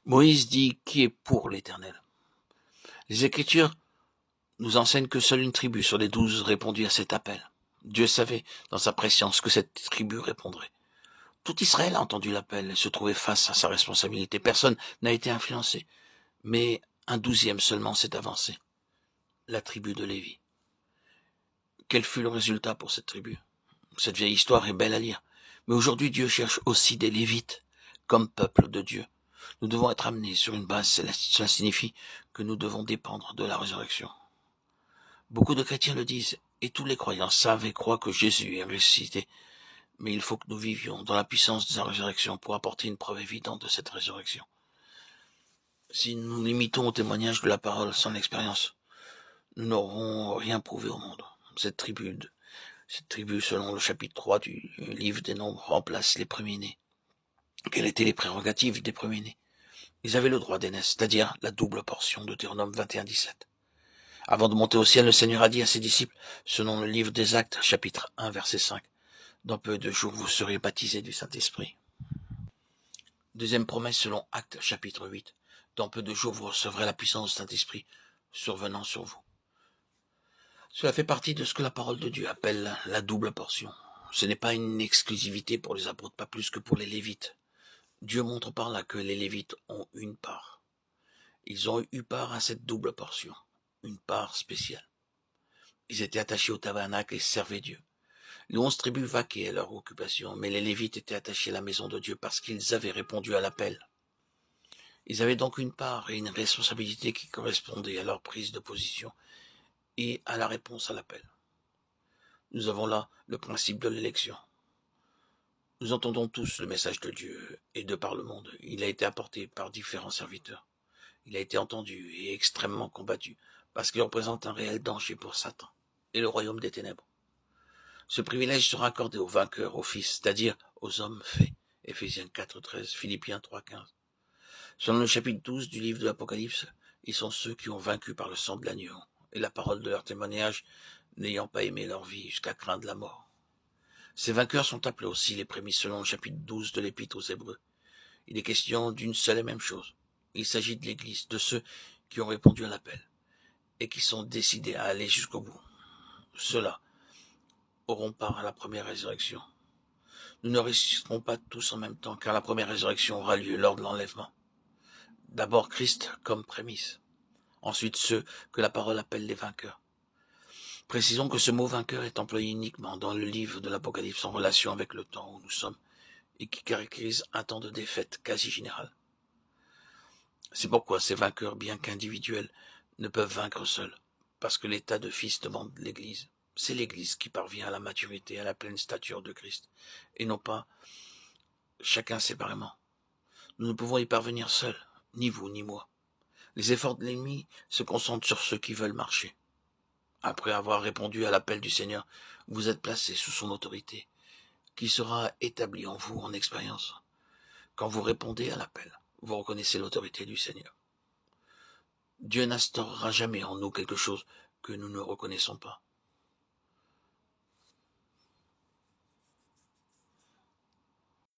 Moïse dit qui est pour l'Éternel. Les Écritures nous enseignent que seule une tribu sur les 12 répondit à cet appel. Dieu savait, dans sa préscience, que cette tribu répondrait. Tout Israël a entendu l'appel et se trouvait face à sa responsabilité. Personne n'a été influencé, mais un 12e seulement s'est avancé, la tribu de Lévi. Quel fut le résultat pour cette tribu? Cette vieille histoire est belle à lire, mais aujourd'hui Dieu cherche aussi des Lévites comme peuple de Dieu. Nous devons être amenés sur une base céleste. Cela signifie que nous devons dépendre de la résurrection. Beaucoup de chrétiens le disent, et tous les croyants savent et croient que Jésus est ressuscité. Mais il faut que nous vivions dans la puissance de sa résurrection pour apporter une preuve évidente de cette résurrection. Si nous nous limitons au témoignage de la parole sans l'expérience, nous n'aurons rien prouvé au monde. Cette tribu, selon le chapitre 3 du livre des Nombres, remplace les premiers-nés. Quelles étaient les prérogatives des premiers-nés? Ils avaient le droit d'aînesse, c'est-à-dire la double portion de Deutéronome 21:17. Avant de monter au ciel, le Seigneur a dit à ses disciples, selon le livre des Actes, chapitre 1, verset 5, « Dans peu de jours, vous serez baptisés du Saint-Esprit. » Deuxième promesse selon Actes, chapitre 8, « Dans peu de jours, vous recevrez la puissance du Saint-Esprit survenant sur vous. » Cela fait partie de ce que la parole de Dieu appelle la double portion. Ce n'est pas une exclusivité pour les apôtres, pas plus que pour les Lévites. Dieu montre par là que les Lévites ont une part. Ils ont eu part à cette double portion, une part spéciale. Ils étaient attachés au tabernacle et servaient Dieu. Les 11 tribus vaquaient à leur occupation, mais les Lévites étaient attachés à la maison de Dieu parce qu'ils avaient répondu à l'appel. Ils avaient donc une part et une responsabilité qui correspondaient à leur prise de position et à la réponse à l'appel. Nous avons là le principe de l'élection. Nous entendons tous le message de Dieu et de par le monde. Il a été apporté par différents serviteurs. Il a été entendu et extrêmement combattu parce qu'il représente un réel danger pour Satan et le royaume des ténèbres. Ce privilège sera accordé aux vainqueurs, aux fils, c'est-à-dire aux hommes faits. Éphésiens 4:13, Philippiens 3:15. Selon le chapitre 12 du livre de l'Apocalypse, ils sont ceux qui ont vaincu par le sang de l'agneau et la parole de leur témoignage, n'ayant pas aimé leur vie jusqu'à craindre la mort. Ces vainqueurs sont appelés aussi les prémices selon le chapitre 12 de l'Épître aux Hébreux. Il est question d'une seule et même chose. Il s'agit de l'Église, de ceux qui ont répondu à l'appel et qui sont décidés à aller jusqu'au bout. Ceux-là auront part à la première résurrection. Nous ne ressusciterons pas tous en même temps, car la première résurrection aura lieu lors de l'enlèvement. D'abord Christ comme prémisse, ensuite ceux que la parole appelle les vainqueurs. Précisons que ce mot vainqueur est employé uniquement dans le livre de l'Apocalypse en relation avec le temps où nous sommes et qui caractérise un temps de défaite quasi général. C'est pourquoi ces vainqueurs, bien qu'individuels, ne peuvent vaincre seuls, parce que l'état de fils demande l'Église. C'est l'Église qui parvient à la maturité, à la pleine stature de Christ, et non pas chacun séparément. Nous ne pouvons y parvenir seuls, ni vous ni moi. Les efforts de l'ennemi se concentrent sur ceux qui veulent marcher. Après avoir répondu à l'appel du Seigneur, vous êtes placés sous son autorité, qui sera établie en vous en expérience. Quand vous répondez à l'appel, vous reconnaissez l'autorité du Seigneur. Dieu n'instaurera jamais en nous quelque chose que nous ne reconnaissons pas.